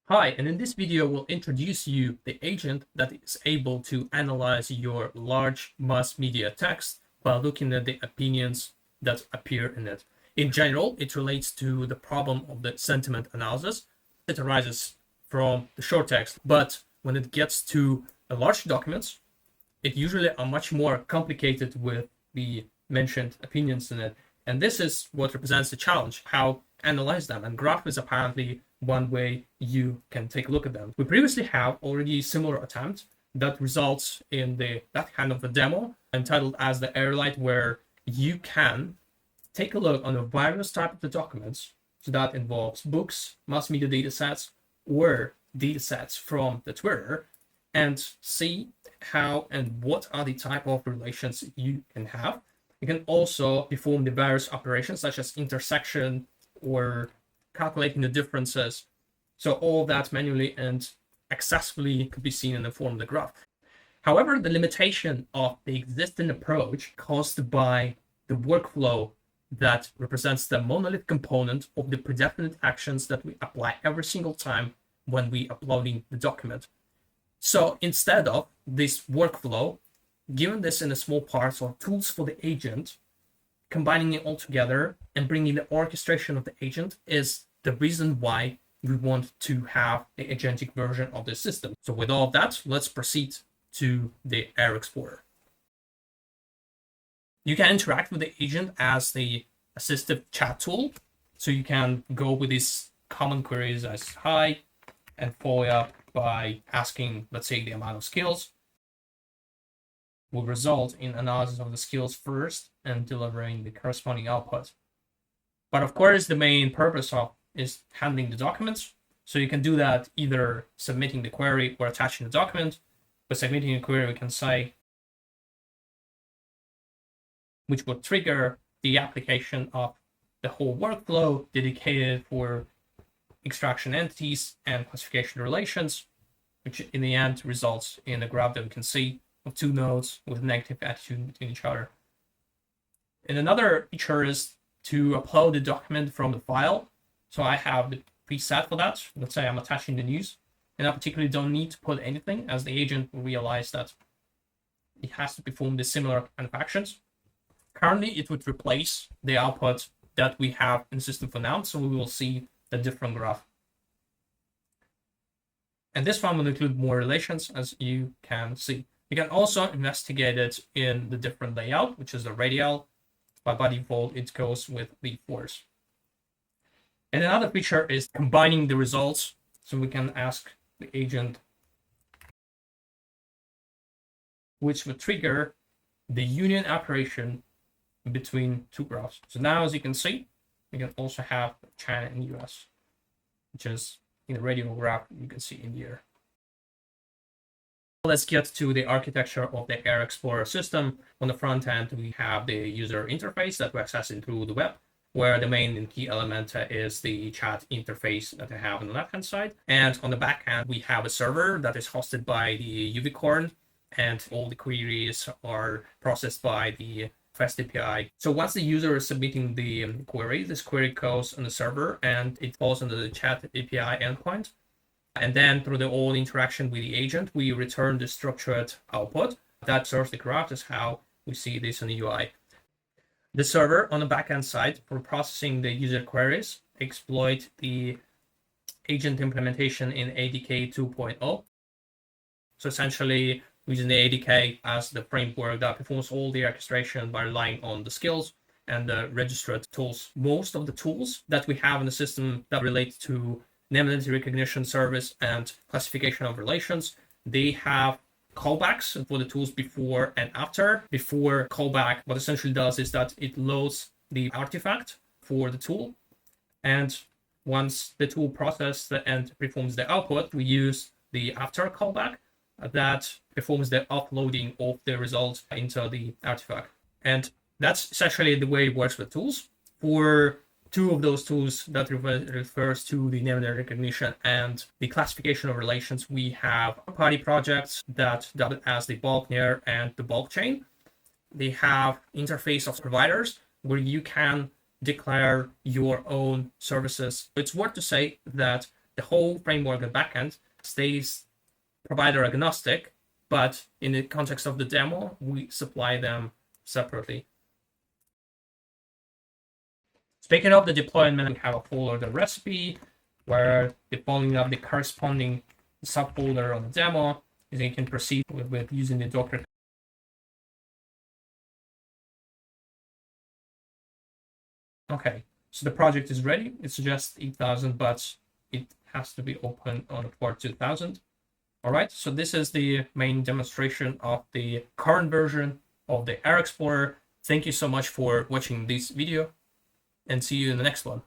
Hi, and in this video, we'll introduce you the agent that is able to analyze your large mass media text by looking at the opinions that appear in it. In general, it relates to the problem of the sentiment analysis. It arises from the short text, but when it gets to the large documents, it usually are much more complicated with the mentioned opinions in it. And this is what represents the challenge, how analyze them. And graph is apparently one way you can take a look at them. We previously have already similar attempt that results in that kind of a demo entitled as the ARElight, where you can take a look on the various types of the documents. So that involves books, mass media data sets, or data sets from the Twitter, and see how and what are the type of relations you can have. You can also perform the various operations such as intersection or calculating the differences. So all that manually and accessibly could be seen in the form of the graph. However, the limitation of the existing approach caused by the workflow that represents the monolith component of the predefinite actions that we apply every single time when we uploading the document. So instead of this workflow, given this in a small parts or tools for the agent, combining it all together and bringing the orchestration of the agent is the reason why we want to have the agentic version of the system. So with all of that, let's proceed to the ARExplorer. You can interact with the agent as the assistive chat tool. So you can go with these common queries as hi, and follow up by asking, let's say, the amount of skills. Will result in analysis of the skills first and delivering the corresponding output. But of course, the main purpose of is handling the documents. So you can do that either submitting the query or attaching the document. By submitting a query, we can say, which would trigger the application of the whole workflow dedicated for extraction entities and classification relations, which in the end results in a graph that we can see of two nodes with negative attitude between each other. And another feature is to upload the document from the file. So I have the preset for that. Let's say I'm attaching the news, and I particularly don't need to put anything, as the agent will realize that it has to perform the similar kind of actions. Currently, it would replace the output that we have in the system for now, so we will see a different graph. And this one will include more relations, as you can see. You can also investigate it in the different layout, which is the radial. By default, it goes with the force. And another feature is combining the results. So we can ask the agent, which would trigger the union operation between two graphs. So now, as you can see, we can also have China and US, which is in the radial graph you can see in here. Let's get to the architecture of the ARExplorer system. On the front end, we have the user interface that we're accessing through the web, where the main and key element is the chat interface that I have on the left-hand side. And on the back end, we have a server that is hosted by the Unicorn, and all the queries are processed by the Fast API. So once the user is submitting the query, this query goes on the server and it falls under the chat API endpoint. And then through the all interaction with the agent, we return the structured output that serves the graph. Is how we see this in the UI. The server on the backend side for processing the user queries exploit the agent implementation in ADK 2.0. So essentially, using the ADK as the framework that performs all the orchestration by relying on the skills and the registered tools. Most of the tools that we have in the system that relate to name identity recognition service and classification of relations, they have callbacks for the tools before and after. Before callback, what essentially does is that it loads the artifact for the tool, and once the tool processes and performs the output, we use the after callback that performs the uploading of the results into the artifact. And that's essentially the way it works with tools. For two of those tools that refers to the name recognition and the classification of relations, we have party projects that dubbed as the bulk near and the bulk chain. They have interface of providers where you can declare your own services. It's worth to say that the whole framework and backend stays provider agnostic, but in the context of the demo, we supply them separately. Speaking of the deployment, we have a folder, the recipe, where deploying of the corresponding subfolder on the demo, and you can proceed with using the Docker. Okay, so the project is ready. It's just 8,000, but it has to be open on port 2000. All right, so this is the main demonstration of the current version of the ARExplorer. Thank you so much for watching this video, and see you in the next one.